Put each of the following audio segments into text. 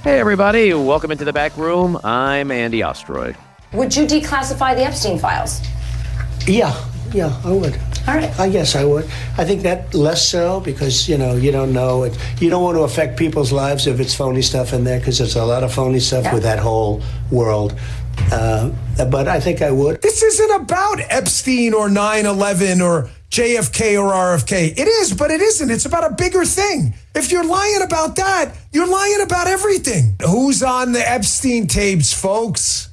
Hey, everybody. Welcome into the back room. I'm Andy Ostroy. Would you declassify the Epstein files? Yeah, I would. All right. Yes, I would. I think that less so because, you don't know it. You don't want to affect people's lives if it's phony stuff in there because there's a lot of phony stuff with that whole world. But I think I would. This isn't about Epstein or 9/11 or JFK or RFK. It is, but it isn't. It's about a bigger thing. If you're lying about that, you're lying about everything. Who's on the Epstein tapes, folks?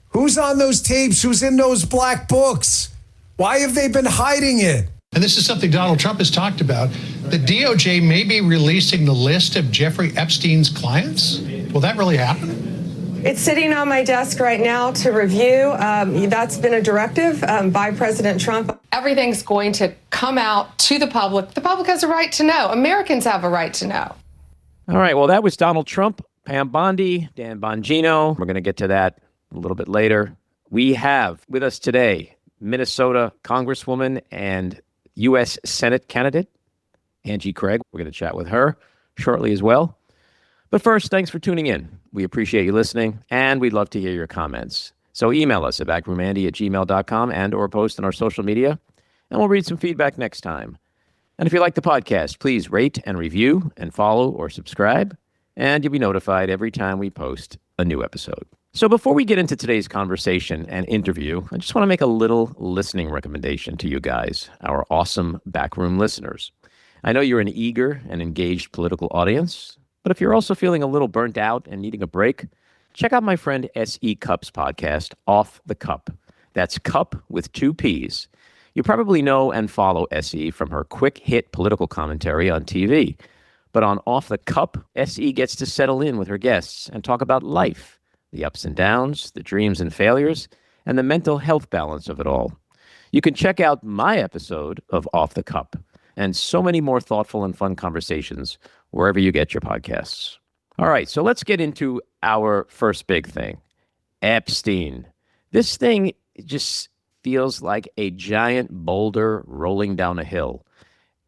Who's on those tapes? Who's in those black books? Why have they been hiding it? And this is something Donald Trump has talked about. The DOJ may be releasing the list of Jeffrey Epstein's clients. Will that really happen? It's sitting on my desk right now to review. That's been a directive by President Trump. Everything's going to come out to the public. The public has a right to know. Americans have a right to know. All right. Well, that was Donald Trump, Pam Bondi, Dan Bongino. We're going to get to that a little bit later. We have with us today Minnesota Congresswoman and U.S. Senate candidate Angie Craig. We're going to chat with her shortly as well. But first, thanks for tuning in. We appreciate you listening, and we'd love to hear your comments. So email us at backroomandy@gmail.com and or post on our social media, and we'll read some feedback next time. And if you like the podcast, please rate and review and follow or subscribe, and you'll be notified every time we post a new episode. So before we get into today's conversation and interview, I just want to make a little listening recommendation to you guys, our awesome backroom listeners. I know you're an eager and engaged political audience, but if you're also feeling a little burnt out and needing a break, check out my friend S.E. Cup's podcast, Off the Cup. That's Cup with 2 P's. You probably know and follow S.E. from her quick hit political commentary on TV. But on Off the Cup, S.E. gets to settle in with her guests and talk about life, the ups and downs, the dreams and failures, and the mental health balance of it all. You can check out my episode of Off the Cup and so many more thoughtful and fun conversations wherever you get your podcasts. All right, so let's get into our first big thing, Epstein. This thing just feels like a giant boulder rolling down a hill.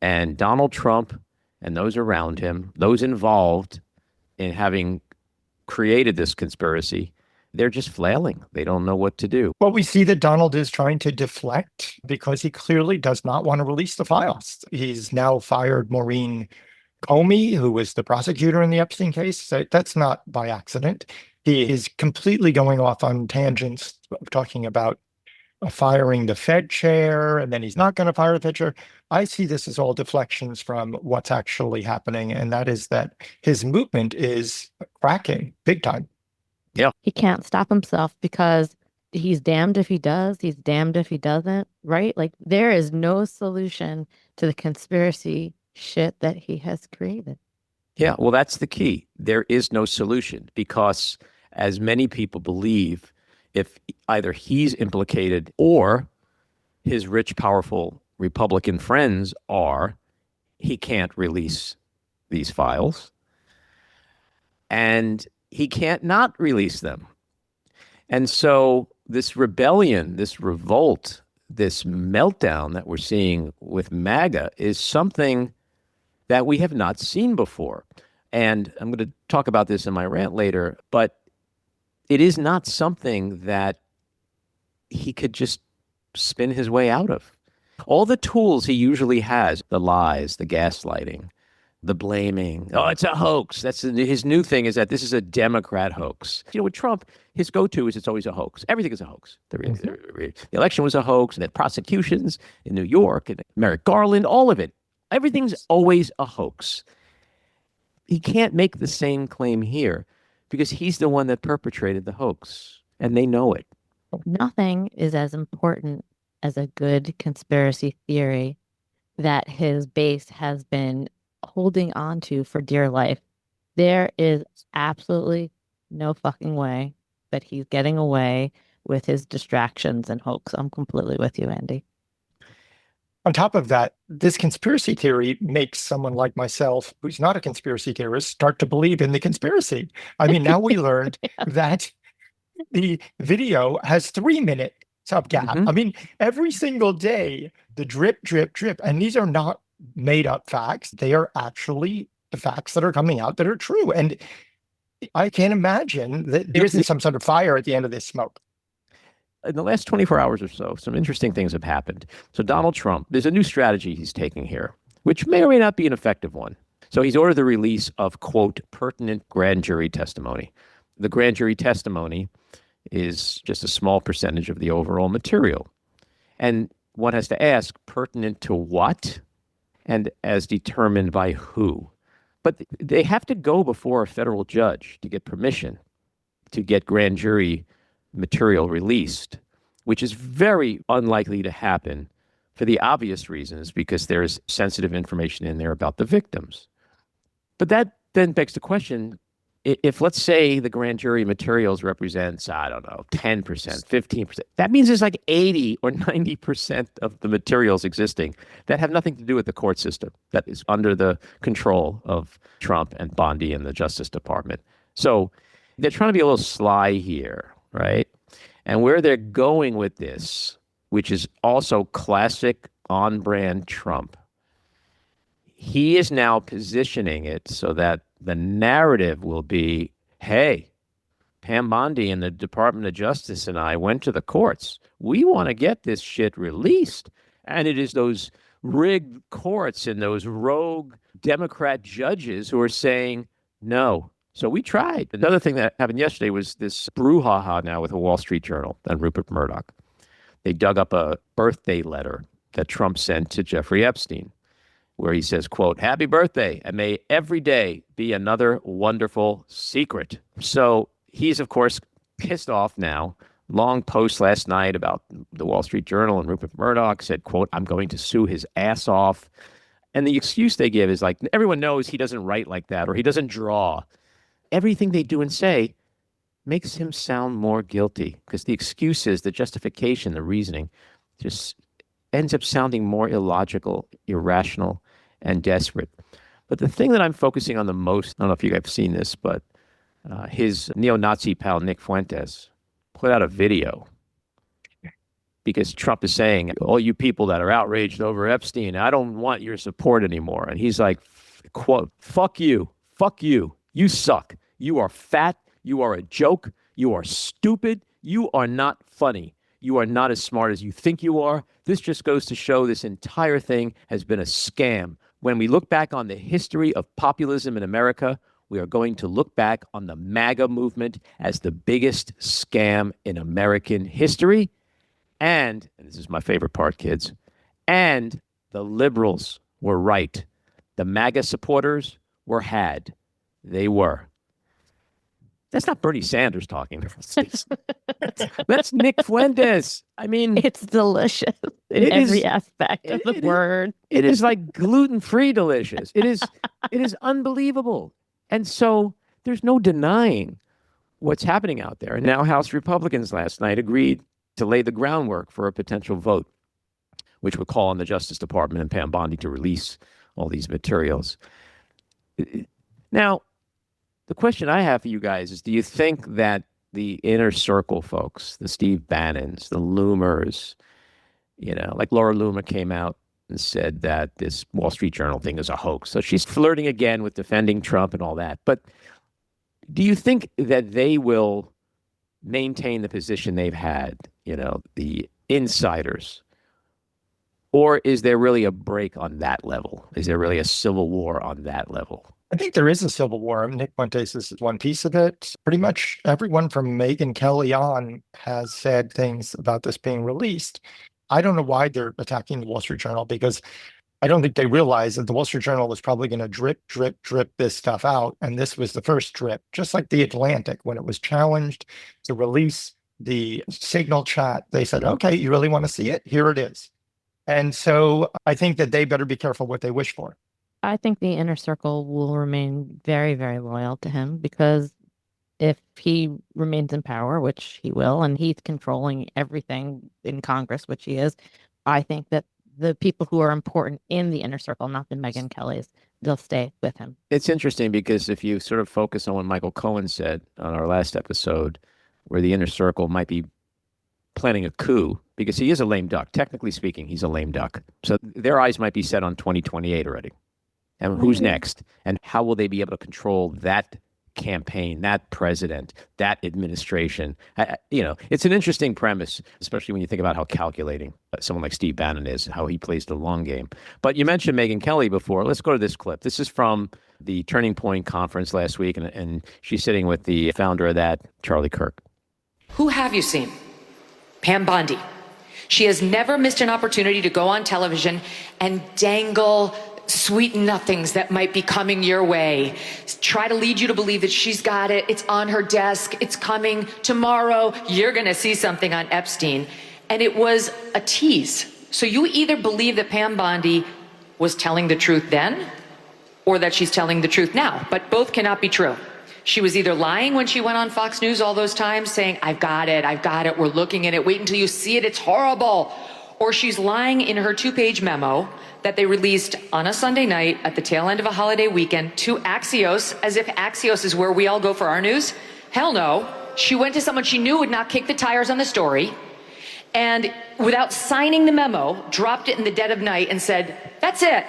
And Donald Trump and those around him, those involved in having created this conspiracy, they're just flailing. They don't know what to do. Well, we see that Donald is trying to deflect because he clearly does not want to release the files. He's now fired Maureen Comey, who was the prosecutor in the Epstein case. So that's not by accident. He is completely going off on tangents, talking about firing the Fed chair, and then he's not going to fire the Fed chair. I see this as all deflections from what's actually happening, and that is that his movement is cracking big time. Yeah. He can't stop himself because he's damned if he does, he's damned if he doesn't, right? Like there is no solution to the conspiracy shit that he has created. Yeah, well, that's the key. There is no solution because, as many people believe, if either he's implicated or his rich, powerful Republican friends are, he can't release these files. And he can't not release them. And so this rebellion, this revolt, this meltdown that we're seeing with MAGA is something that we have not seen before. And I'm going to talk about this in my rant later, but it is not something that he could just spin his way out of. All the tools he usually has, the lies, the gaslighting, the blaming. Oh, it's a hoax. That's his new thing, is that this is a Democrat hoax. You know, with Trump, his go-to is it's always a hoax. Everything is a hoax. The election was a hoax, and the prosecutions in New York, and Merrick Garland, all of it. Everything's always a hoax. He can't make the same claim here because he's the one that perpetrated the hoax, and they know it. Nothing is as important as a good conspiracy theory that his base has been holding on to for dear life. There is absolutely no fucking way that he's getting away with his distractions and hoax. I'm completely with you, Andy. On top of that, this conspiracy theory makes someone like myself, who's not a conspiracy theorist, start to believe in the conspiracy. I mean, now we learned that the video has 3 minutes of gap. Mm-hmm. I mean, every single day, the drip, drip, drip. And these are not made up facts. They are actually the facts that are coming out that are true. And I can't imagine that there isn't some sort of fire at the end of this smoke. In the last 24 hours or so, some interesting things have happened. So Donald Trump, there's a new strategy he's taking here, which may or may not be an effective one. So he's ordered the release of, quote, pertinent grand jury testimony. The grand jury testimony is just a small percentage of the overall material. And one has to ask, pertinent to what? And as determined by who? But they have to go before a federal judge to get permission to get grand jury material released, which is very unlikely to happen for the obvious reasons, because there's sensitive information in there about the victims. But that then begs the question, if let's say the grand jury materials represents, I don't know, 10%, 15%, that means there's like 80 or 90% of the materials existing that have nothing to do with the court system, that is under the control of Trump and Bondi and the Justice Department. So they're trying to be a little sly here, right? And where they're going with this, which is also classic on-brand Trump, he is now positioning it so that the narrative will be, hey, Pam Bondi and the Department of Justice and I went to the courts. We want to get this shit released. And it is those rigged courts and those rogue Democrat judges who are saying no. So we tried. Another thing that happened yesterday was this brouhaha now with the Wall Street Journal and Rupert Murdoch. They dug up a birthday letter that Trump sent to Jeffrey Epstein, where he says, quote, happy birthday, and may every day be another wonderful secret. So he's, of course, pissed off now. Long post last night about the Wall Street Journal, and Rupert Murdoch said, quote, I'm going to sue his ass off. And the excuse they give is like, everyone knows he doesn't write like that, or he doesn't draw. Everything they do and say makes him sound more guilty, because the excuses, the justification, the reasoning just ends up sounding more illogical, irrational, and desperate. But the thing that I'm focusing on the most, I don't know if you guys have seen this, but his neo-Nazi pal, Nick Fuentes, put out a video because Trump is saying, all you people that are outraged over Epstein, I don't want your support anymore. And he's like, quote, fuck you, you suck. You are fat, you are a joke, you are stupid, you are not funny. You are not as smart as you think you are. This just goes to show this entire thing has been a scam. When we look back on the history of populism in America, we are going to look back on the MAGA movement as the biggest scam in American history. And this is my favorite part, kids, and the liberals were right. The MAGA supporters were had. They were. That's not Bernie Sanders talking. That's Nick Fuentes. I mean, It's delicious in every aspect of the word. It is like gluten-free delicious. It is unbelievable. And so there's no denying what's happening out there. And now House Republicans last night agreed to lay the groundwork for a potential vote, which would call on the Justice Department and Pam Bondi to release all these materials. Now, the question I have for you guys is, do you think that the inner circle folks, the Steve Bannons, the Loomers, like Laura Loomer came out and said that this Wall Street Journal thing is a hoax. So she's flirting again with defending Trump and all that. But do you think that they will maintain the position they've had, the insiders? Or is there really a break on that level? Is there really a civil war on that level? I think there is a civil war. Nick Fuentes is one piece of it. Pretty much everyone from Megyn Kelly on has said things about this being released. I don't know why they're attacking the Wall Street Journal, because I don't think they realize that the Wall Street Journal was probably going to drip this stuff out. And this was the first drip, just like the Atlantic, when it was challenged to release the signal chat. They said, okay, you really want to see it? Here it is. And so I think that they better be careful what they wish for. I think the inner circle will remain very, very loyal to him, because if he remains in power, which he will, and he's controlling everything in Congress, which he is, I think that the people who are important in the inner circle, not the Megyn Kellys, they'll stay with him. It's interesting because if you sort of focus on what Michael Cohen said on our last episode, where the inner circle might be planning a coup, because he is a lame duck. Technically speaking, he's a lame duck. So their eyes might be set on 2028 already. And who's next? And how will they be able to control that campaign, that president, that administration. It's an interesting premise, especially when you think about how calculating someone like Steve Bannon is, how he plays the long game. But you mentioned Megyn Kelly before. Let's go to this clip. This is from the Turning Point conference last week, and she's sitting with the founder of that, Charlie Kirk. Who have you seen? Pam Bondi. She has never missed an opportunity to go on television and dangle sweet nothings that might be coming your way. Try to lead you to believe that she's got it. It's on her desk. It's coming tomorrow. You're going to see something on Epstein. And it was a tease. So you either believe that Pam Bondi was telling the truth then or that she's telling the truth now. But both cannot be true. She was either lying when she went on Fox News all those times saying, I've got it, we're looking at it, wait until you see it, it's horrible. Or she's lying in her 2-page memo that they released on a Sunday night at the tail end of a holiday weekend to Axios, as if Axios is where we all go for our news. Hell no. She went to someone she knew would not kick the tires on the story, and without signing the memo, dropped it in the dead of night and said, that's it,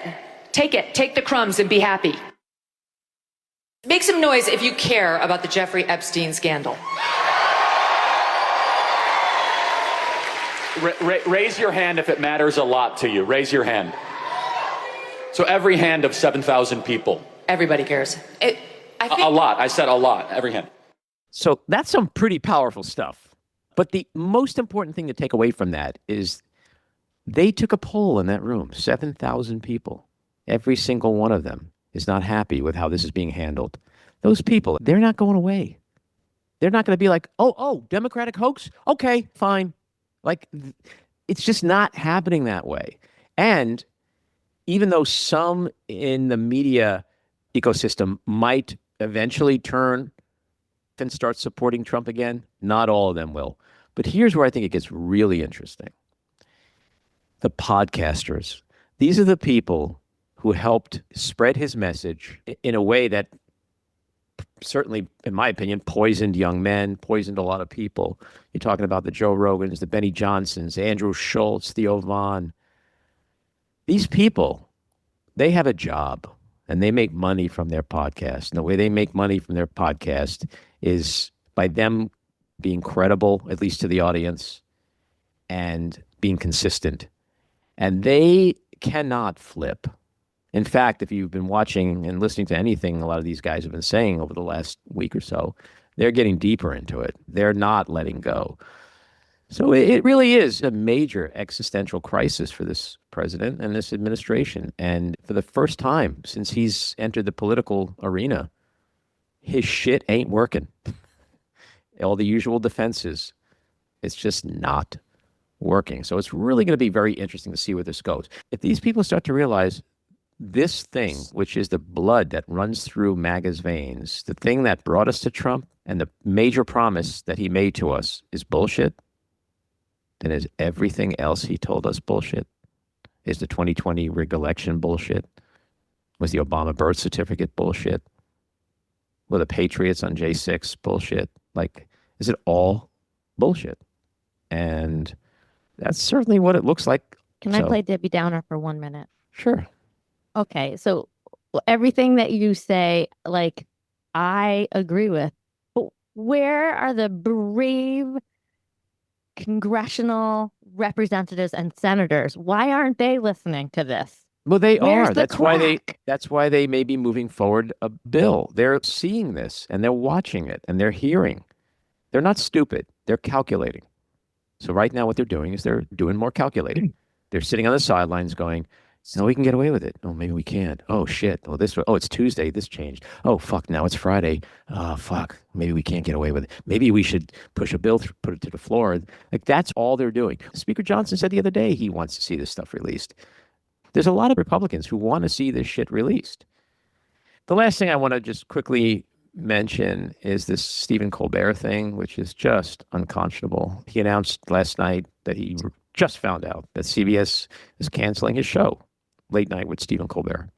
take the crumbs and be happy. Make some noise if you care about the Jeffrey Epstein scandal. Raise your hand if it matters a lot to you. Raise your hand. So every hand of 7,000 people. Everybody cares. A lot. I said a lot. Every hand. So that's some pretty powerful stuff. But the most important thing to take away from that is they took a poll in that room, 7,000 people. Every single one of them is not happy with how this is being handled. Those people, they're not going away. They're not going to be like, oh, Democratic hoax? Okay, fine. Like, it's just not happening that way. And even though some in the media ecosystem might eventually turn and start supporting Trump again, not all of them will. But here's where I think it gets really interesting. The podcasters. These are the people who helped spread his message in a way that certainly, in my opinion, poisoned young men, poisoned a lot of people. You're talking about the Joe Rogans, the Benny Johnsons, Andrew Schultz, Theo Vaughn. These people, they have a job and they make money from their podcast. And the way they make money from their podcast is by them being credible, at least to the audience, and being consistent. And they cannot flip. In fact, if you've been watching and listening to anything a lot of these guys have been saying over the last week or so, they're getting deeper into it. They're not letting go. So it really is a major existential crisis for this president and this administration. And for the first time since he's entered the political arena, his shit ain't working. All the usual defenses, it's just not working. So it's really going to be very interesting to see where this goes. If these people start to realize this thing, which is the blood that runs through MAGA's veins, the thing that brought us to Trump and the major promise that he made to us is bullshit, then is everything else he told us bullshit? Is the 2020 rigged election bullshit? Was the Obama birth certificate bullshit? Were the Patriots on J6 bullshit? Like, is it all bullshit? And that's certainly what it looks like. Can I play Debbie Downer for 1 minute? Sure. Okay, so everything that you say, like, I agree with. But where are the brave congressional representatives and senators? Why aren't they listening to this? Well, they Where's are. the That's why they may be moving forward a bill. They're seeing this and they're watching it and they're hearing. They're not stupid. They're calculating. So right now what they're doing is they're doing more calculating. They're sitting on the sidelines going, no, we can get away with it. Oh, maybe we can't. Oh, shit. Oh, it's Tuesday. This changed. Oh, fuck. Now it's Friday. Oh, fuck. Maybe we can't get away with it. Maybe we should push a bill, put it to the floor. Like, that's all they're doing. Speaker Johnson said the other day he wants to see this stuff released. There's a lot of Republicans who want to see this shit released. The last thing I want to just quickly mention is this Stephen Colbert thing, which is just unconscionable. He announced last night that he just found out that CBS is canceling his show, Late Night with Stephen Colbert.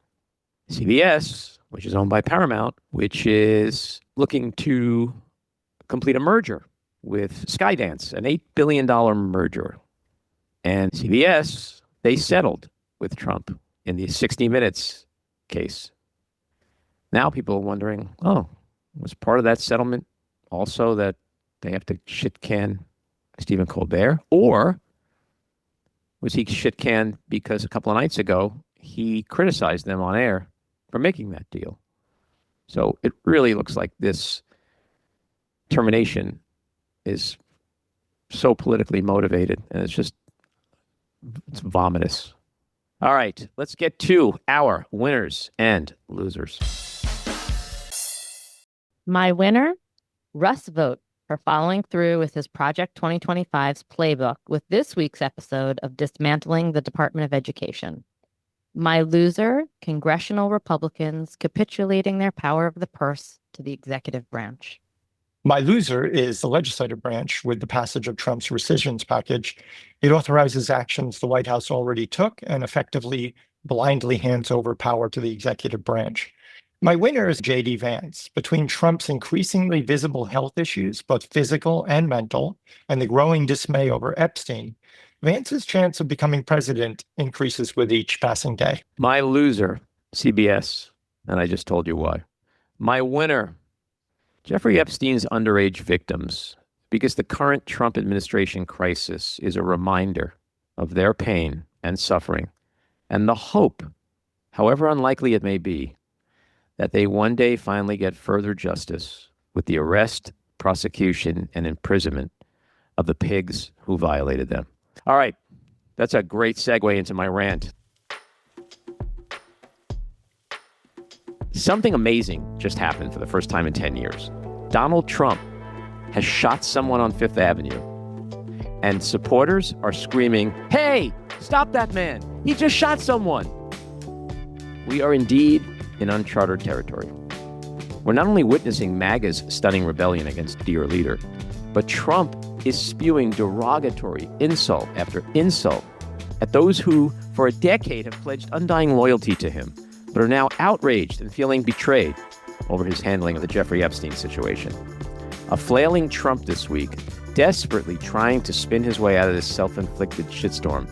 CBS, which is owned by Paramount, which is looking to complete a merger with Skydance, an $8 billion merger. And CBS, they settled with Trump in the 60 Minutes case. Now people are wondering, Was part of that settlement also that they have to shit can Stephen Colbert? Or was he shit canned because a couple of nights ago he criticized them on air for making that deal? So it really looks like this termination is so politically motivated, and it's vomitous. All right, let's get to our winners and losers. My winner, Russ Vogt, for following through with his Project 2025's playbook with this week's episode of Dismantling the Department of Education. My loser, Congressional Republicans capitulating their power of the purse to the executive branch. My loser is the legislative branch with the passage of Trump's rescissions package. It authorizes actions the White House already took and effectively blindly hands over power to the executive branch. My winner is J.D. Vance. Between Trump's increasingly visible health issues, both physical and mental, and the growing dismay over Epstein, Vance's chance of becoming president increases with each passing day. My loser, CBS, and I just told you why. My winner, Jeffrey Epstein's underage victims, because the current Trump administration crisis is a reminder of their pain and suffering and the hope, however unlikely it may be, that they one day finally get further justice with the arrest, prosecution, and imprisonment of the pigs who violated them. All right, that's a great segue into my rant. Something amazing just happened for the first time in 10 years. Donald Trump has shot someone on Fifth Avenue, and supporters are screaming, "Hey, stop that man! He just shot someone!" We are indeed in uncharted territory. We're not only witnessing MAGA's stunning rebellion against dear leader, but Trump is spewing derogatory insult after insult at those who, for a decade, have pledged undying loyalty to him, but are now outraged and feeling betrayed over his handling of the Jeffrey Epstein situation. A flailing Trump this week, desperately trying to spin his way out of this self-inflicted shitstorm,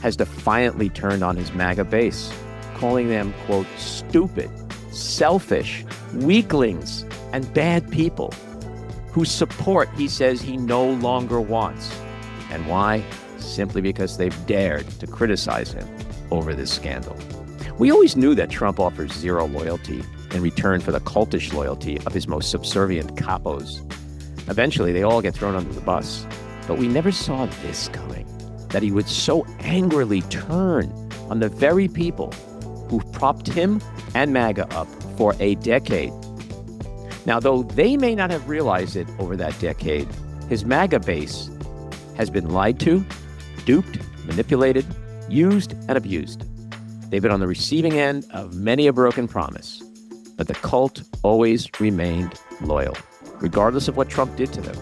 has defiantly turned on his MAGA base, calling them, quote, stupid, selfish, weaklings, and bad people whose support he says he no longer wants. And why? Simply because they've dared to criticize him over this scandal. We always knew that Trump offers zero loyalty in return for the cultish loyalty of his most subservient capos. Eventually, they all get thrown under the bus. But we never saw this coming, that he would so angrily turn on the very people who propped him and MAGA up for a decade. Now, though they may not have realized it over that decade, his MAGA base has been lied to, duped, manipulated, used, and abused. They've been on the receiving end of many a broken promise, but the cult always remained loyal, regardless of what Trump did to them.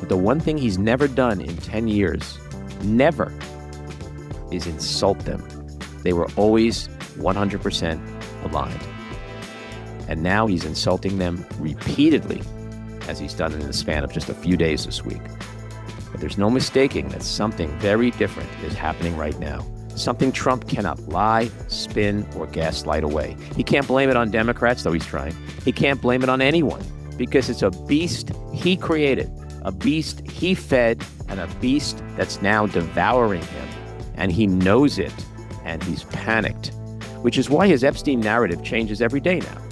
But the one thing he's never done in 10 years, never, is insult them. They were always 100% aligned. And now he's insulting them repeatedly, as he's done in the span of just a few days this week. But there's no mistaking that something very different is happening right now. Something Trump cannot lie, spin, or gaslight away. He can't blame it on Democrats, though he's trying. He can't blame it on anyone, because it's a beast he created, a beast he fed, and a beast that's now devouring him. And he knows it, and he's panicked, which is why his Epstein narrative changes every day now.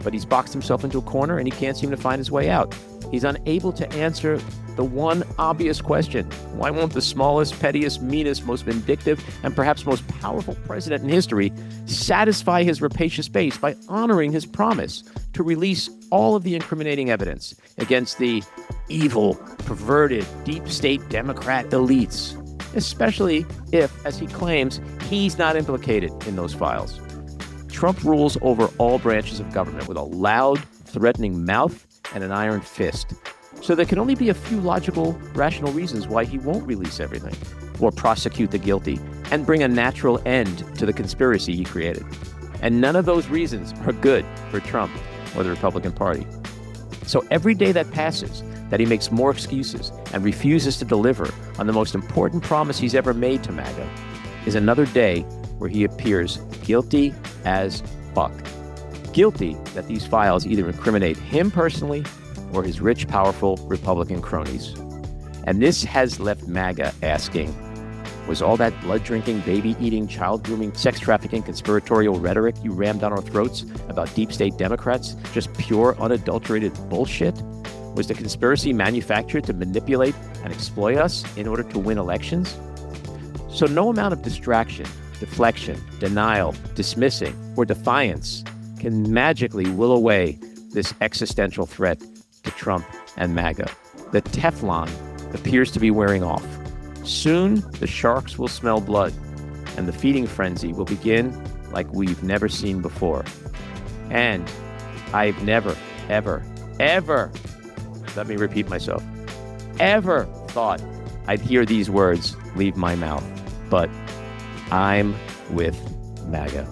But he's boxed himself into a corner, and he can't seem to find his way out. He's unable to answer the one obvious question: why won't the smallest, pettiest, meanest, most vindictive, and perhaps most powerful president in history satisfy his rapacious base by honoring his promise to release all of the incriminating evidence against the evil, perverted, deep state Democrat elites, especially if, as he claims, he's not implicated in those files? Trump rules over all branches of government with a loud, threatening mouth and an iron fist. So there can only be a few logical, rational reasons why he won't release everything or prosecute the guilty and bring a natural end to the conspiracy he created. And none of those reasons are good for Trump or the Republican Party. So every day that passes, that he makes more excuses and refuses to deliver on the most important promise he's ever made to MAGA, is another day where he appears guilty as fuck. guilty that these files either incriminate him personally or his rich, powerful Republican cronies. And this has left MAGA asking, was all that blood-drinking, baby-eating, child-grooming, sex-trafficking, conspiratorial rhetoric you rammed down our throats about deep state Democrats just pure, unadulterated bullshit? Was the conspiracy manufactured to manipulate and exploit us in order to win elections? So no amount of distraction, deflection, denial, dismissing, or defiance can magically will away this existential threat to Trump and MAGA. The Teflon appears to be wearing off. Soon, the sharks will smell blood, and the feeding frenzy will begin like we've never seen before. And I've never, ever, ever, let me repeat myself, ever thought I'd hear these words leave my mouth. But I'm with MAGA.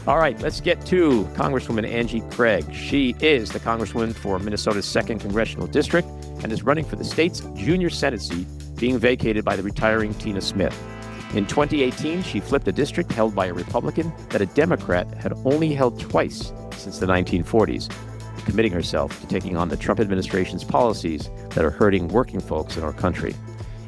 All right, let's get to Congresswoman Angie Craig. She is the Congresswoman for Minnesota's 2nd Congressional District and is running for the state's junior Senate seat, being vacated by the retiring Tina Smith. In 2018, she flipped a district held by a Republican that a Democrat had only held twice since the 1940s, committing herself to taking on the Trump administration's policies that are hurting working folks in our country.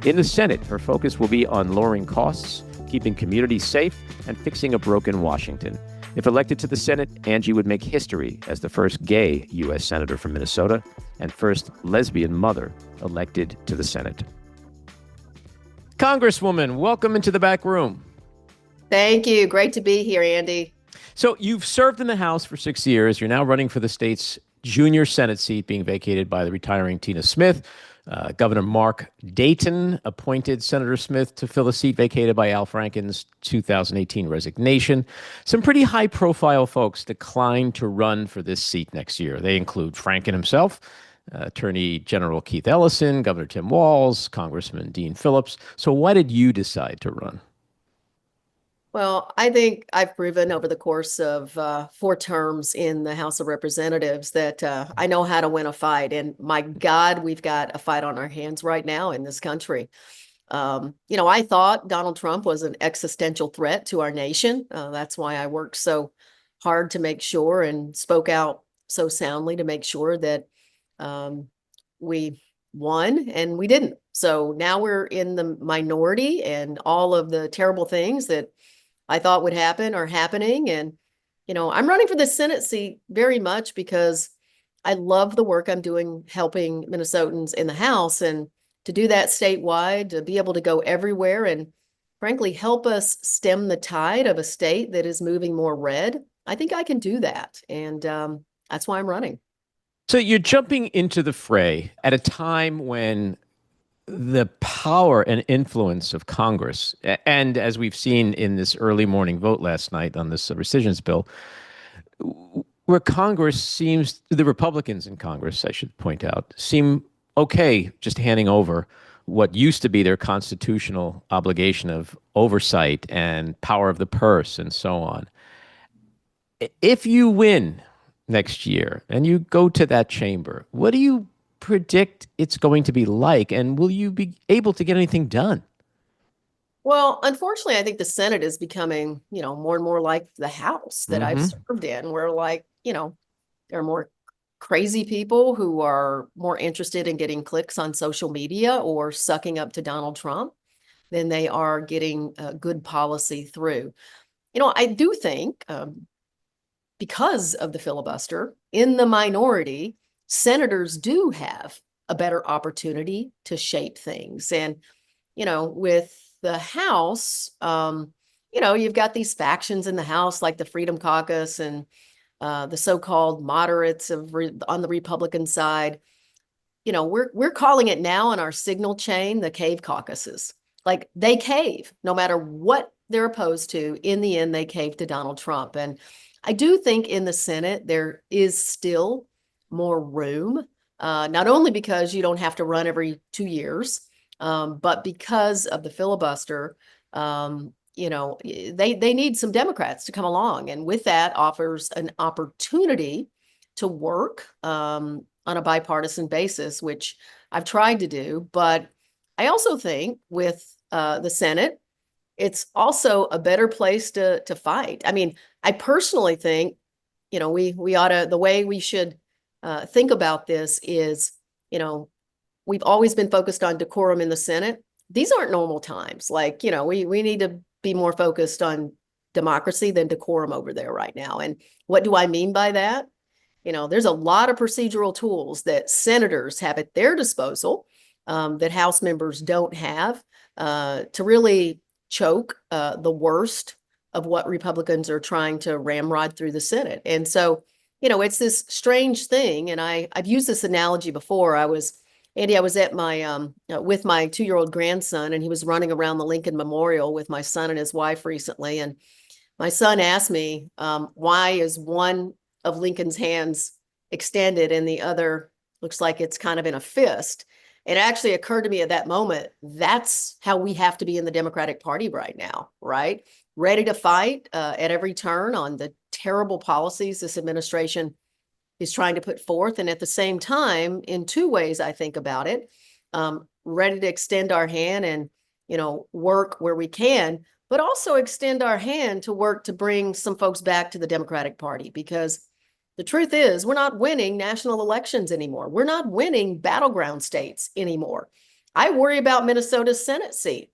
In the Senate, her focus will be on lowering costs, keeping communities safe, and fixing a broken Washington. If elected to the Senate, Angie would make history as the first gay U.S. Senator from Minnesota and first lesbian mother elected to the Senate. Congresswoman, welcome into the back room. Thank you. Great to be here, Andy. So you've served in the House for 6 years. You're now running for the state's junior Senate seat, being vacated by the retiring Tina Smith. Governor Mark Dayton appointed Senator Smith to fill the seat vacated by Al Franken's 2018 resignation. Some pretty high-profile folks declined to run for this seat next year. They include Franken himself, Attorney General Keith Ellison, Governor Tim Walz, Congressman Dean Phillips. So why did you decide to run? Well, I think I've proven over the course of 4 terms in the House of Representatives that I know how to win a fight. And my God, we've got a fight on our hands right now in this country. I thought Donald Trump was an existential threat to our nation. That's why I worked so hard to make sure and spoke out so soundly to make sure that we won, and we didn't. So now we're in the minority, and all of the terrible things that I thought would happen are happening. And, I'm running for the Senate seat very much because I love the work I'm doing helping Minnesotans in the House, and to do that statewide, to be able to go everywhere and frankly help us stem the tide of a state that is moving more red. I think I can do that. And that's why I'm running. So you're jumping into the fray at a time when the power and influence of Congress, and as we've seen in this early morning vote last night on this rescissions bill, where Congress seems, the Republicans in Congress, I should point out, seem okay just handing over what used to be their constitutional obligation of oversight and power of the purse and so on. If you win next year and you go to that chamber, what do you predict it's going to be like, and will you be able to get anything done? Well, unfortunately, I think the Senate is becoming, more and more like the House that I've served in, where there are more crazy people who are more interested in getting clicks on social media or sucking up to Donald Trump than they are getting good policy through. I do think because of the filibuster, in the minority, senators do have a better opportunity to shape things. And, with the House, you've got these factions in the House like the Freedom Caucus and the so-called moderates on the Republican side. We're calling it now in our signal chain, the cave caucuses. Like, they cave no matter what they're opposed to. In the end, they cave to Donald Trump. And I do think in the Senate, there is still more room, not only because you don't have to run every 2 years, but because of the filibuster. They need some Democrats to come along. And with that offers an opportunity to work on a bipartisan basis, which I've tried to do. But I also think with the Senate, it's also a better place to fight. I mean, I personally think we ought to, the way we should think about this is, we've always been focused on decorum in the Senate. These aren't normal times. Like, we need to be more focused on democracy than decorum over there right now. And what do I mean by that? There's a lot of procedural tools that senators have at their disposal that House members don't have to really choke the worst of what Republicans are trying to ramrod through the Senate. And so, it's this strange thing. And I've used this analogy before. Andy, I was at my with my 2-year-old grandson, and he was running around the Lincoln Memorial with my son and his wife recently. And my son asked me, why is one of Lincoln's hands extended and the other looks like it's kind of in a fist? It actually occurred to me at that moment, that's how we have to be in the Democratic Party right now, right? Ready to fight at every turn on the terrible policies this administration is trying to put forth. And at the same time, in two ways, I think about it, ready to extend our hand and, work where we can, but also extend our hand to work to bring some folks back to the Democratic Party, because the truth is we're not winning national elections anymore. We're not winning battleground states anymore. I worry about Minnesota's Senate seat.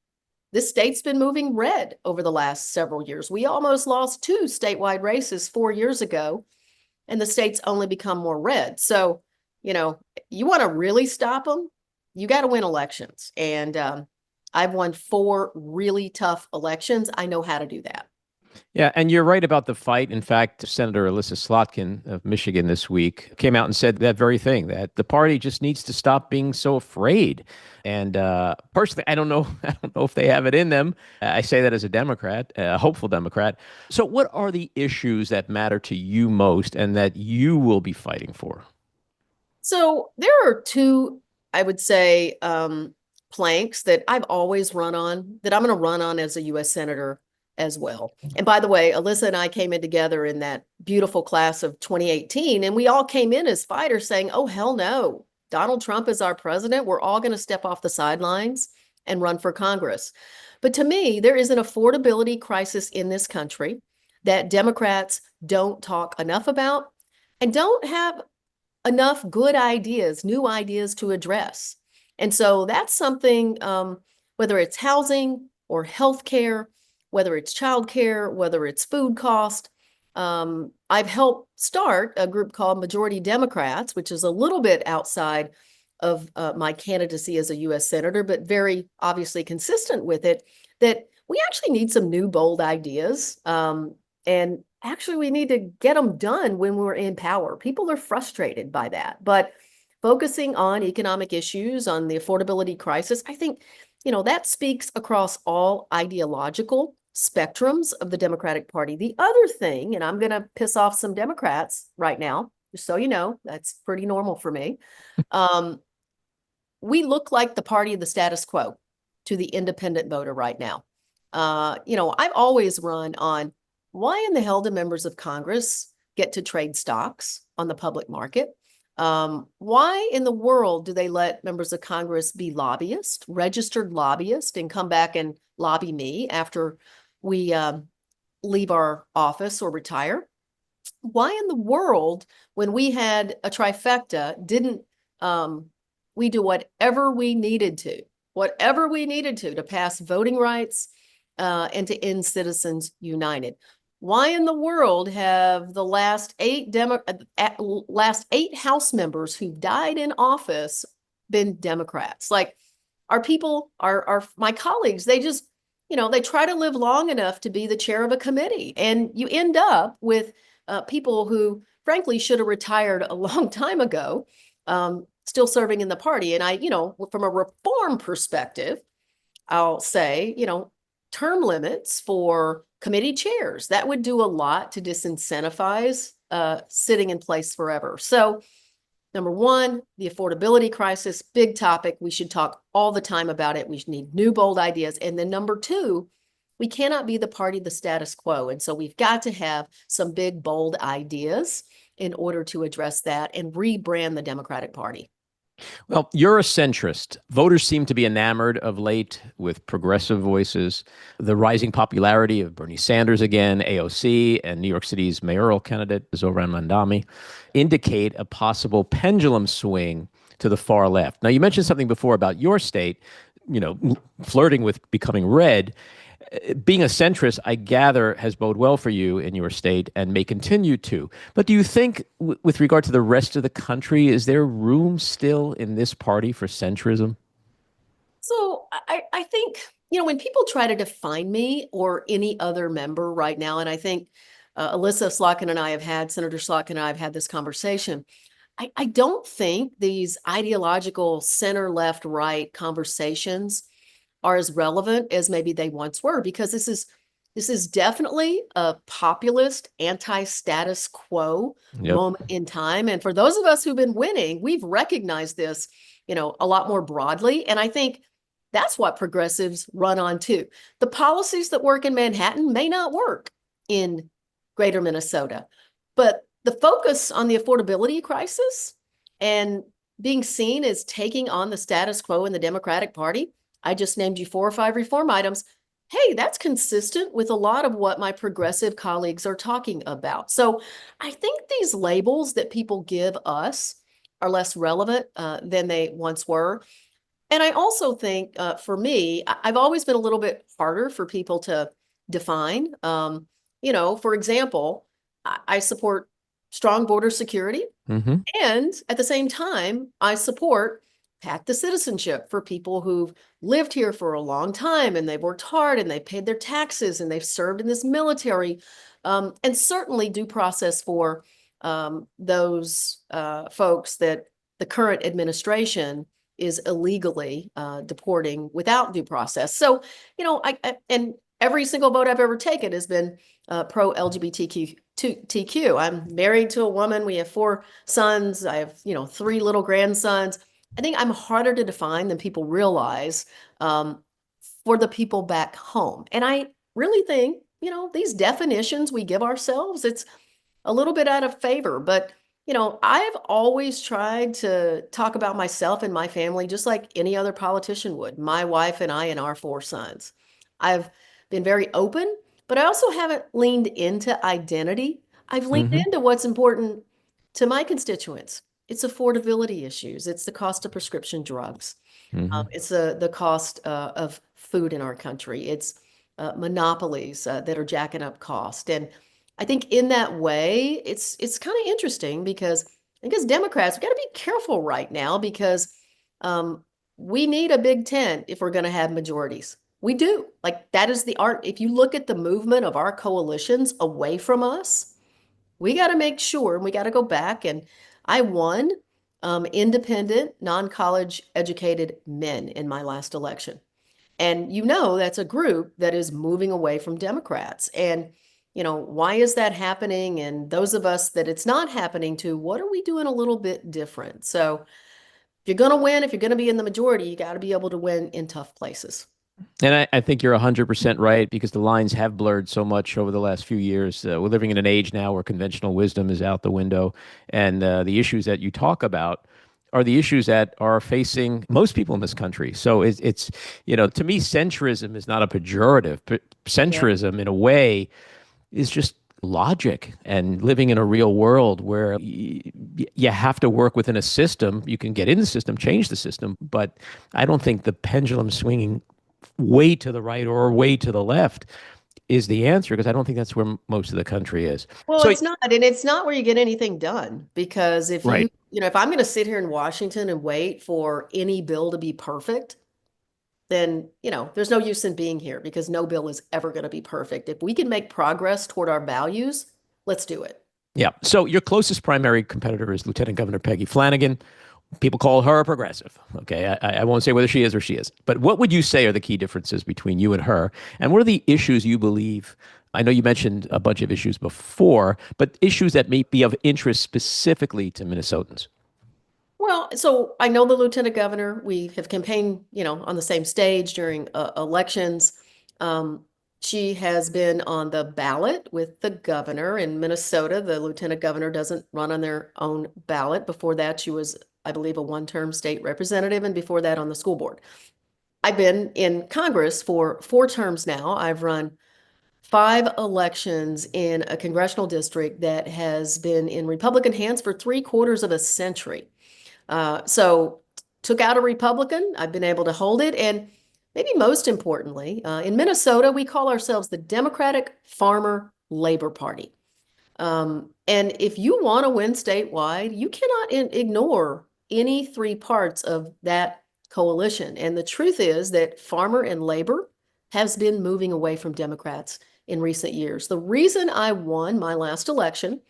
This state's been moving red over the last several years. We almost lost 2 statewide races 4 years ago, and the state's only become more red. So, you want to really stop them, you got to win elections. And I've won 4 really tough elections. I know how to do that. Yeah, and you're right about the fight. In fact, Senator Alyssa Slotkin of Michigan this week came out and said that very thing, that the party just needs to stop being so afraid. And personally, I don't know if they have it in them. I say that as a Democrat, a hopeful Democrat. So what are the issues that matter to you most and that you will be fighting for? So there are 2, I would say, planks that I've always run on, that I'm going to run on as a U.S. Senator as well. And by the way, Alyssa and I came in together in that beautiful class of 2018, and we all came in as fighters saying, oh, hell no, Donald Trump is our president. We're all going to step off the sidelines and run for Congress. But to me, there is an affordability crisis in this country that Democrats don't talk enough about and don't have enough good ideas, new ideas to address. And so that's something, whether it's housing or healthcare, whether it's childcare, whether it's food cost. I've helped start a group called Majority Democrats, which is a little bit outside of my candidacy as a U.S. Senator, but very obviously consistent with it, that we actually need some new, bold ideas. And actually, we need to get them done when we're in power. People are frustrated by that. But focusing on economic issues, on the affordability crisis, I think, that speaks across all ideological spectrums of the Democratic Party. The other thing, and I'm going to piss off some Democrats right now, just so you know, that's pretty normal for me. We look like the party of the status quo to the independent voter right now. I've always run on, why in the hell do members of Congress get to trade stocks on the public market? Why in the world do they let members of Congress be lobbyists, registered lobbyists, and come back and lobby me after we leave our office or retire? Why in the world, when we had a trifecta, didn't we do whatever we needed to pass voting rights and to end Citizens United? Why in the world have the last 8 House members who died in office been Democrats? Like, our people, my colleagues, they just, they try to live long enough to be the chair of a committee, and you end up with people who, frankly, should have retired a long time ago, still serving in the party. And from a reform perspective, I'll say, term limits for committee chairs, that would do a lot to disincentivize sitting in place forever. So, number one, the affordability crisis, big topic. We should talk all the time about it. We need new, bold ideas. And then number 2, we cannot be the party of the status quo. And so we've got to have some big, bold ideas in order to address that and rebrand the Democratic Party. Well, you're a centrist. Voters seem to be enamored of late with progressive voices. The rising popularity of Bernie Sanders again, AOC, and New York City's mayoral candidate, Zohran Mamdani, indicate a possible pendulum swing to the far left. Now, you mentioned something before about your state, flirting with becoming red. Being a centrist, I gather, has bode well for you in your state and may continue to. But do you think, with regard to the rest of the country, is there room still in this party for centrism? So I think, when people try to define me or any other member right now, and I think Senator Slotkin and I have had this conversation. I don't think these ideological center, left, right conversations are as relevant as maybe they once were, because this is definitely a populist, anti-status quo moment in time. And for those of us who've been winning, we've recognized this, a lot more broadly. And I think that's what progressives run on too. The policies that work in Manhattan may not work in greater Minnesota, but the focus on the affordability crisis and being seen as taking on the status quo in the Democratic Party, I just named you 4 or 5 reform items. Hey, that's consistent with a lot of what my progressive colleagues are talking about. So I think these labels that people give us are less relevant than they once were. And I also think for me, I've always been a little bit harder for people to define. For example, I support strong border security. And at the same time, I support path to citizenship for people who've lived here for a long time and they've worked hard and they paid their taxes and they've served in this military. And certainly due process for those folks that the current administration is illegally deporting without due process. So, and every single vote I've ever taken has been pro LGBTQ. I'm married to a woman. We have 4 sons. I have, 3 little grandsons. I think I'm harder to define than people realize for the people back home. And I really think, these definitions we give ourselves, it's a little bit out of favor. But, I've always tried to talk about myself and my family just like any other politician would. My wife and I and our 4 sons. I've been very open, but I also haven't leaned into identity. I've leaned into what's important to my constituents. It's affordability issues. It's the cost of prescription drugs. It's the cost of food in our country. It's monopolies that are jacking up cost. And I think in that way, it's kind of interesting because I think as Democrats, we got to be careful right now because we need a Big Tent if we're going to have majorities. We do. Like that is the art. If you look at the movement of our coalitions away from us, we got to make sure, and we got to go back. And I won independent, non-college educated men in my last election. And that's a group that is moving away from Democrats. And, why is that happening? And those of us that it's not happening to, what are we doing a little bit different? So if you're going to win, if you're going to be in the majority, you got to be able to win in tough places. And I think you're 100% right because the lines have blurred so much over the last few years. We're living in an age now where conventional wisdom is out the window. And the issues that you talk about are the issues that are facing most people in this country. So it's to me, centrism is not a pejorative. Centrism, in a way, is just logic and living in a real world where you have to work within a system. You can get in the system, change the system, but I don't think the pendulum swinging way to the right or way to the left is the answer, because I don't think that's where most of the country is. Well, So it's not, and it's not where you get anything done, because if Right. if I'm going to sit here in Washington and wait for any bill to be perfect, then, there's no use in being here because no bill is ever going to be perfect. If we can make progress toward our values, let's do it. Yeah. So your closest primary competitor is Lieutenant Governor Peggy Flanagan. People call her a progressive. Okay. I won't say whether she is or she isn't. But what would you say are the key differences between you and her? And what are the issues you believe? I know you mentioned a bunch of issues before, but issues that may be of interest specifically to Minnesotans. Well, so I know the lieutenant governor. We have campaigned, on the same stage during elections. She has been on the ballot with the governor in Minnesota. The lieutenant governor doesn't run on their own ballot. Before that, she was I believe, a one-term state representative, and before that on the school board. I've been in Congress for 4 terms now. I've run 5 elections in a congressional district that has been in Republican hands for 3/4 of a century. So took out a Republican, I've been able to hold it. And maybe most importantly, in Minnesota, we call ourselves the Democratic Farmer Labor Party. And if you want to win statewide, you cannot ignore any 3 parts of that coalition. And the truth is that farmer and labor has been moving away from Democrats in recent years. The reason I won my last election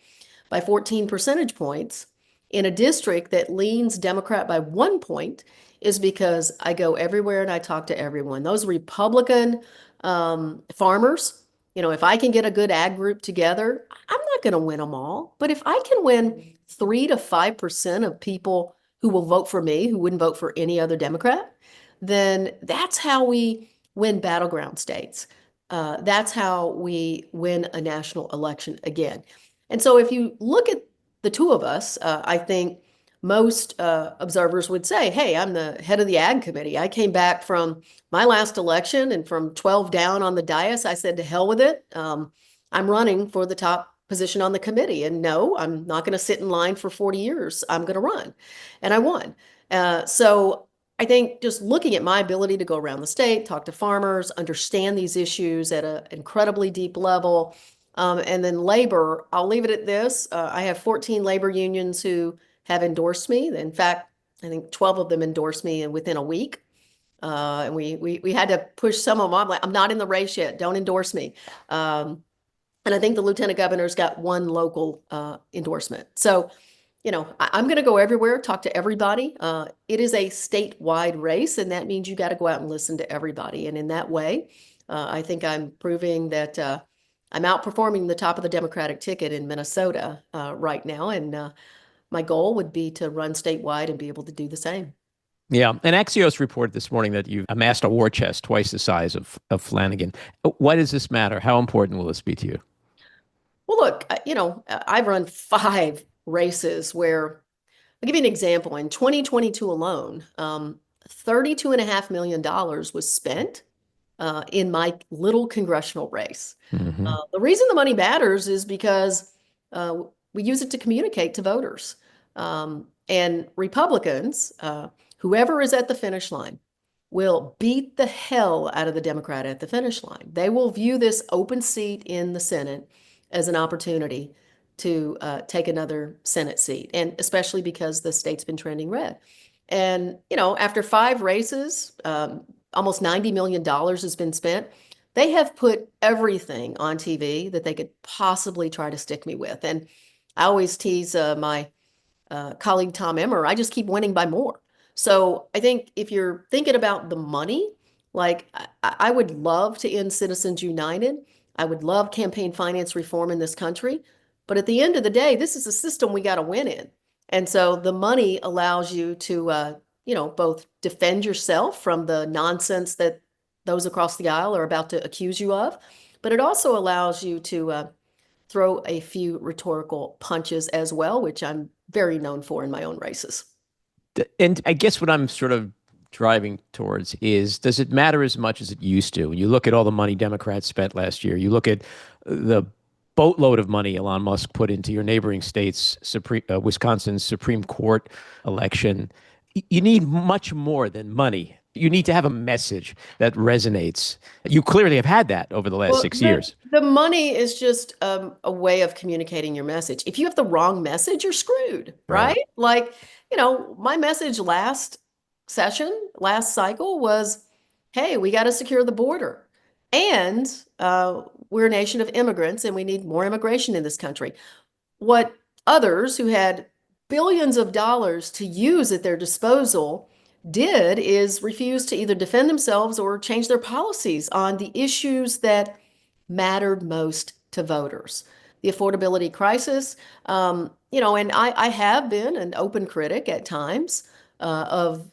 by 14 percentage points in a district that leans Democrat by 1 point is because I go everywhere and I talk to everyone. Those Republican farmers, if I can get a good ag group together, I'm not going to win them all. But if I can win 3 to 5% of people who will vote for me, who wouldn't vote for any other Democrat, then that's how we win battleground states. That's how we win a national election again. And so if you look at the 2 of us, I think most observers would say, hey, I'm the head of the Ag Committee. I came back from my last election, and from 12 down on the dais, I said, to hell with it. I'm running for the top position on the committee. And no, I'm not going to sit in line for 40 years. I'm going to run. And I won. So I think just looking at my ability to go around the state, talk to farmers, understand these issues at an incredibly deep level, and then labor, I'll leave it at this. I have 14 labor unions who have endorsed me. In fact, I think 12 of them endorsed me within a week. And we had to push some of them. I'm like, I'm not in the race yet. Don't endorse me. And I think the lieutenant governor's got 1 local endorsement. So, I'm going to go everywhere, talk to everybody. It is a statewide race, and that means you got to go out and listen to everybody. And in that way, I think I'm proving that I'm outperforming the top of the Democratic ticket in Minnesota right now. And my goal would be to run statewide and be able to do the same. Yeah. And Axios reported this morning that you've amassed a war chest twice the size of Flanagan. Why does this matter? How important will this be to you? Well, look, I've run 5 races where, I'll give you an example. In 2022 alone, $32.5 million was spent in my little congressional race. Mm-hmm. The reason the money matters is because we use it to communicate to voters. And Republicans, whoever is at the finish line, will beat the hell out of the Democrat at the finish line. They will view this open seat in the Senate as an opportunity to take another Senate seat, and especially because the state's been trending red. And, after 5 races, almost $90 million has been spent. They have put everything on TV that they could possibly try to stick me with. And I always tease my colleague Tom Emmer, I just keep winning by more. So I think if you're thinking about the money, like I would love to end Citizens United. I would love campaign finance reform in this country. But at the end of the day, this is a system we got to win in. And so the money allows you to, both defend yourself from the nonsense that those across the aisle are about to accuse you of. But it also allows you to throw a few rhetorical punches as well, which I'm very known for in my own races. And I guess what I'm sort of driving towards is, does it matter as much as it used to? When you look at all the money Democrats spent last year, you look at the boatload of money Elon Musk put into your neighboring state's Wisconsin's Supreme Court election. You need much more than money. You need to have a message that resonates. You clearly have had that over the last 6 years. The money is just a way of communicating your message. If you have the wrong message, you're screwed, right? Like, my message last cycle was, hey, we got to secure the border. And we're a nation of immigrants, and we need more immigration in this country. What others who had billions of dollars to use at their disposal did is refuse to either defend themselves or change their policies on the issues that mattered most to voters. The affordability crisis, and I have been an open critic at times of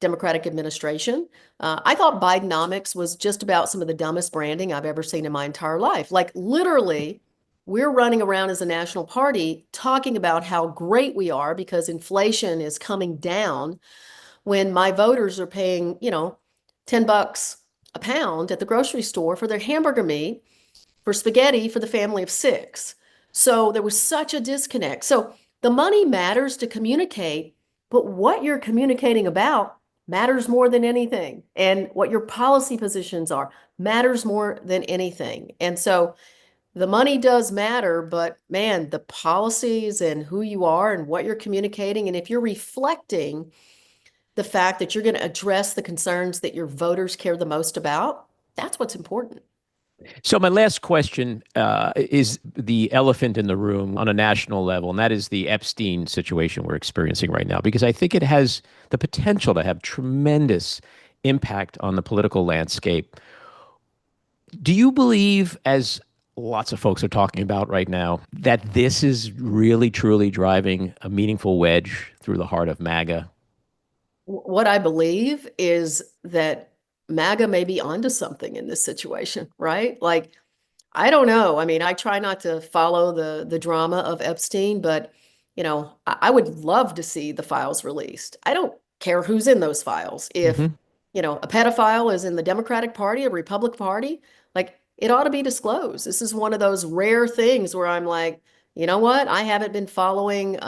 Democratic administration. I thought Bidenomics was just about some of the dumbest branding I've ever seen in my entire life. Like, literally, we're running around as a national party talking about how great we are because inflation is coming down when my voters are paying, $10 a pound at the grocery store for their hamburger meat, for spaghetti for the family of 6. So there was such a disconnect. So the money matters to communicate, but what you're communicating about matters more than anything. And what your policy positions are matters more than anything. And so the money does matter, but man, the policies and who you are and what you're communicating, and if you're reflecting the fact that you're going to address the concerns that your voters care the most about, that's what's important. So my last question is the elephant in the room on a national level, and that is the Epstein situation we're experiencing right now, because I think it has the potential to have tremendous impact on the political landscape. Do you believe, as lots of folks are talking about right now, that this is really, truly driving a meaningful wedge through the heart of MAGA? What I believe is that MAGA may be onto something in this situation, right? Like, I don't know. I mean, I try not to follow the drama of Epstein, but, I would love to see the files released. I don't care who's in those files. If, a pedophile is in the Democratic Party, a Republican Party, like, it ought to be disclosed. This is one of those rare things where I'm like, you know what? I haven't been following,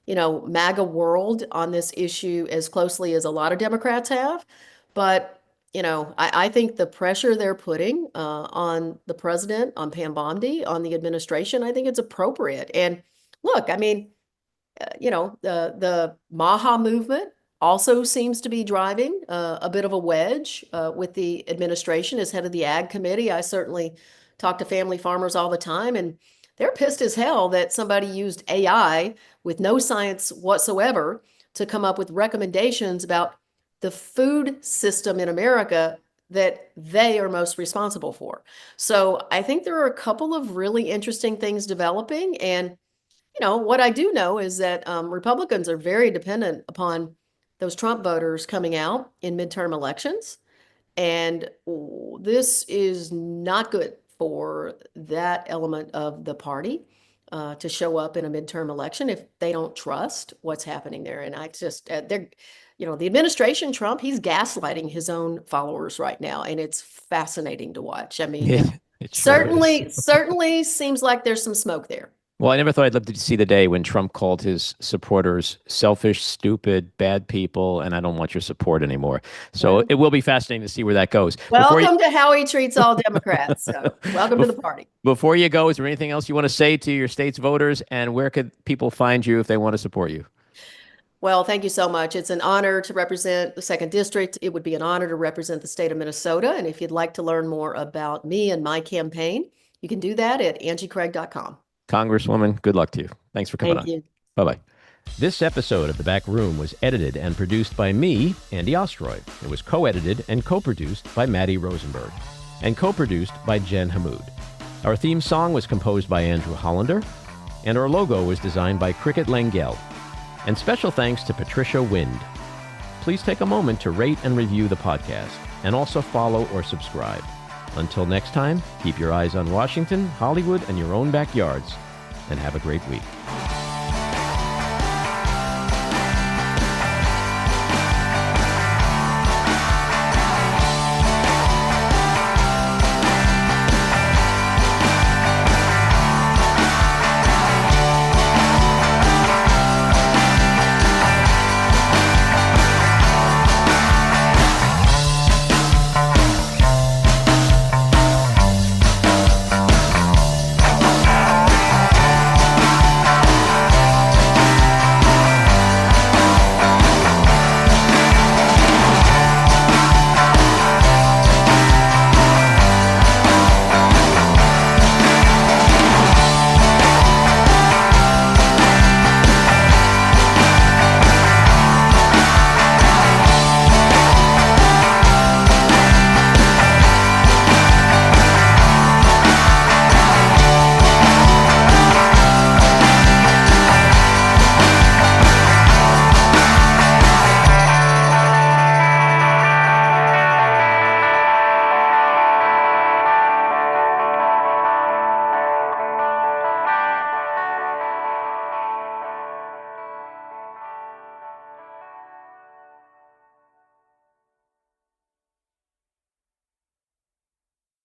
MAGA world on this issue as closely as a lot of Democrats have. But, I think the pressure they're putting on the president, on Pam Bondi, on the administration, I think it's appropriate. And look, I mean, the MAHA movement also seems to be driving a bit of a wedge with the administration. As head of the Ag Committee, I certainly talk to family farmers all the time, and they're pissed as hell that somebody used AI with no science whatsoever to come up with recommendations about the food system in America that they are most responsible for. So I think there are a couple of really interesting things developing. And, what I do know is that Republicans are very dependent upon those Trump voters coming out in midterm elections. And this is not good for that element of the party to show up in a midterm election if they don't trust what's happening there. And I just, the administration, Trump, he's gaslighting his own followers right now. And it's fascinating to watch. I mean, certainly seems like there's some smoke there. Well, I never thought I'd live to see the day when Trump called his supporters selfish, stupid, bad people, and I don't want your support anymore. So it will be fascinating to see where that goes. Welcome to how he treats all Democrats. So welcome to the party. Before you go, is there anything else you want to say to your state's voters, and where could people find you if they want to support you? Well, thank you so much. It's an honor to represent the 2nd District. It would be an honor to represent the state of Minnesota. And if you'd like to learn more about me and my campaign, you can do that at angiecraig.com. Congresswoman, good luck to you. Thanks for coming on. Thank you. Bye-bye. This episode of The Back Room was edited and produced by me, Andy Ostroy. It was co-edited and co-produced by Maddie Rosenberg and co-produced by Jen Hammoud. Our theme song was composed by Andrew Hollander, and our logo was designed by Cricket Langell. And special thanks to Patricia Wind. Please take a moment to rate and review the podcast, and also follow or subscribe. Until next time, keep your eyes on Washington, Hollywood, and your own backyards, and have a great week.